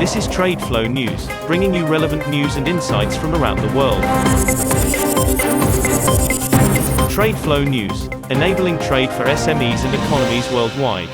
This is Trade Flow News, bringing you relevant news and insights from around the world. Trade Flow News, enabling trade for SMEs and economies worldwide.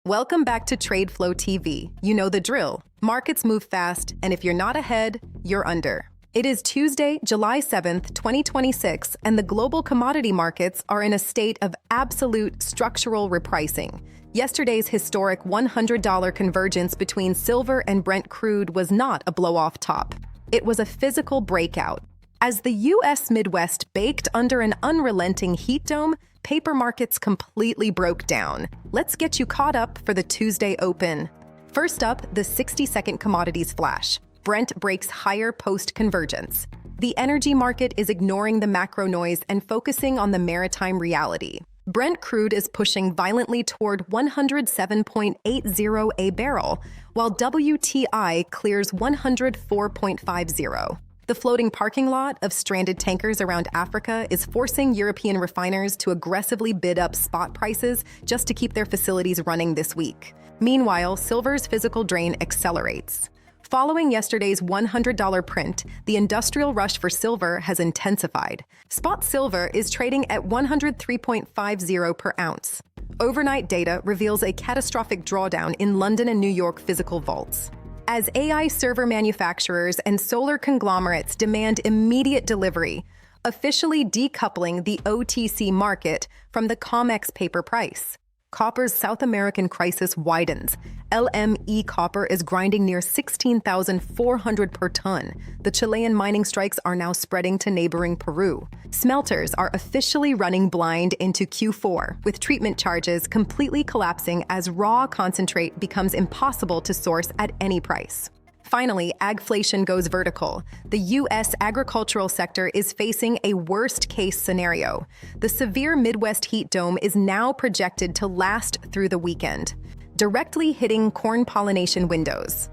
Welcome back to Trade Flow TV. You know the drill. Markets move fast, and if you're not ahead, you're under. It is Tuesday, July 7th, 2026, and the global commodity markets are in a state of absolute structural repricing. Yesterday's historic $100 convergence between silver and Brent crude was not a blow-off top. It was a physical breakout. As the U.S. Midwest baked under an unrelenting heat dome, paper markets completely broke down. Let's get you caught up for the Tuesday open. First up, the 60-second commodities flash. Brent breaks higher post-convergence. The energy market is ignoring the macro noise and focusing on the maritime reality. Brent crude is pushing violently toward 107.80 a barrel, while WTI clears 104.50. The floating parking lot of stranded tankers around Africa is forcing European refiners to aggressively bid up spot prices just to keep their facilities running this week. Meanwhile, silver's physical drain accelerates. Following yesterday's $100 print, the industrial rush for silver has intensified. Spot silver is trading at 103.50 per ounce. Overnight data reveals a catastrophic drawdown in London and New York physical vaults. As AI server manufacturers and solar conglomerates demand immediate delivery, officially decoupling the OTC market from the COMEX paper price. Copper's South American crisis widens. LME copper is grinding near 16,400 per ton. The Chilean mining strikes are now spreading to neighboring Peru. Smelters are officially running blind into Q4, with treatment charges completely collapsing as raw concentrate becomes impossible to source at any price. Finally, agflation goes vertical. The U.S. agricultural sector is facing a worst-case scenario. The severe Midwest heat dome is now projected to last through the weekend, directly hitting corn pollination windows.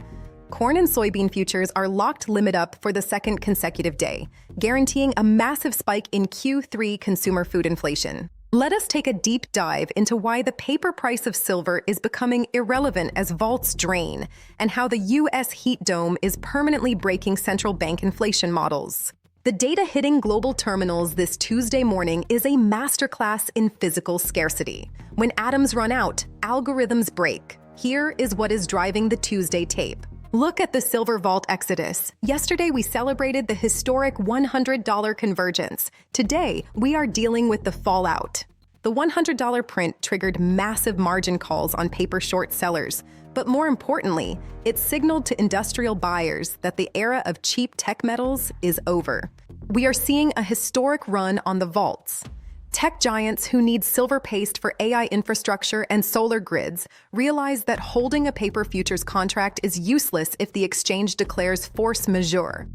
Corn and soybean futures are locked limit up for the second consecutive day, guaranteeing a massive spike in Q3 consumer food inflation. Let us take a deep dive into why the paper price of silver is becoming irrelevant as vaults drain, and how the U.S. heat dome is permanently breaking central bank inflation models. The data hitting global terminals this Tuesday morning is a masterclass in physical scarcity. When atoms run out, algorithms break. Here is what is driving the Tuesday tape. Look at the silver vault exodus. Yesterday, we celebrated the historic $100 convergence. Today, we are dealing with the fallout. The $100 print triggered massive margin calls on paper short sellers. But more importantly, it signaled to industrial buyers that the era of cheap tech metals is over. We are seeing a historic run on the vaults. Tech giants who need silver paste for AI infrastructure and solar grids realize that holding a paper futures contract is useless if the exchange declares force majeure.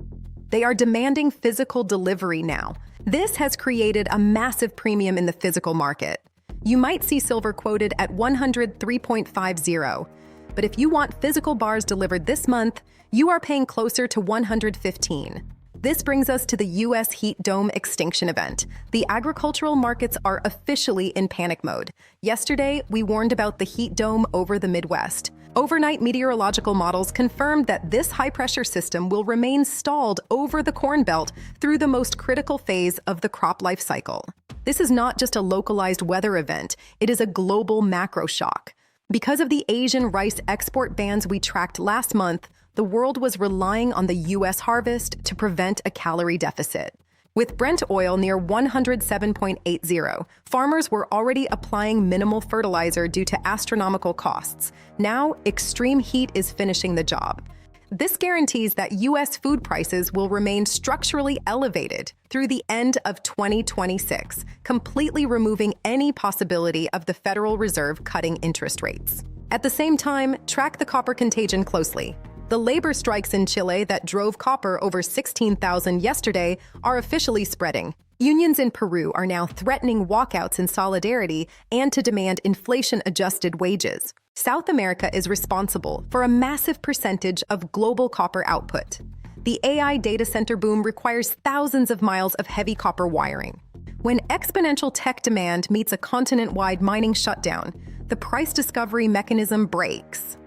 They are demanding physical delivery now. This has created a massive premium in the physical market. You might see silver quoted at 103.50, but if you want physical bars delivered this month, you are paying closer to 115. This brings us to the U.S. heat dome extinction event. The agricultural markets are officially in panic mode. Yesterday, we warned about the heat dome over the Midwest. Overnight meteorological models confirmed that this high-pressure system will remain stalled over the Corn Belt through the most critical phase of the crop life cycle. This is not just a localized weather event, it is a global macro shock. Because of the Asian rice export bans we tracked last month, the world was relying on the U.S. harvest to prevent a calorie deficit. With Brent oil near 107.80, farmers were already applying minimal fertilizer due to astronomical costs. Now, extreme heat is finishing the job. This guarantees that U.S. food prices will remain structurally elevated through the end of 2026, completely removing any possibility of the Federal Reserve cutting interest rates. At the same time, track the copper contagion closely. The labor strikes in Chile that drove copper over 16,000 yesterday are officially spreading. Unions in Peru are now threatening walkouts in solidarity and to demand inflation-adjusted wages. South America is responsible for a massive percentage of global copper output. The AI data center boom requires thousands of miles of heavy copper wiring. When exponential tech demand meets a continent-wide mining shutdown, the price discovery mechanism breaks.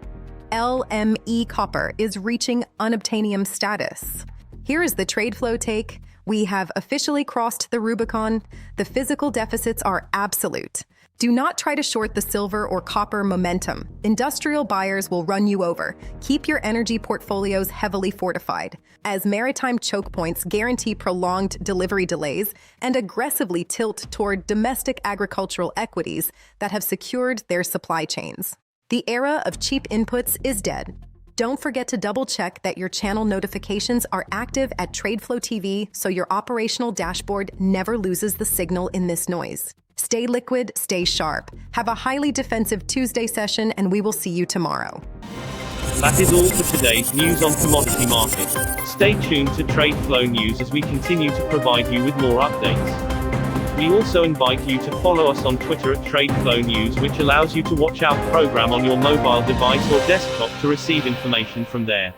LME copper is reaching unobtainium status. Here is the trade flow take. We have officially crossed the Rubicon. The physical deficits are absolute. Do not try to short the silver or copper momentum. Industrial buyers will run you over. Keep your energy portfolios heavily fortified, as maritime choke points guarantee prolonged delivery delays and aggressively tilt toward domestic agricultural equities that have secured their supply chains. The era of cheap inputs is dead. Don't forget to double-check that your channel notifications are active at TradeFlow TV so your operational dashboard never loses the signal in this noise. Stay liquid, stay sharp. Have a highly defensive Tuesday session, and we will see you tomorrow. That is all for today's news on commodity markets. Stay tuned to TradeFlow News as we continue to provide you with more updates. We also invite you to follow us on Twitter at TradeFlow News, which allows you to watch our program on your mobile device or desktop to receive information from there.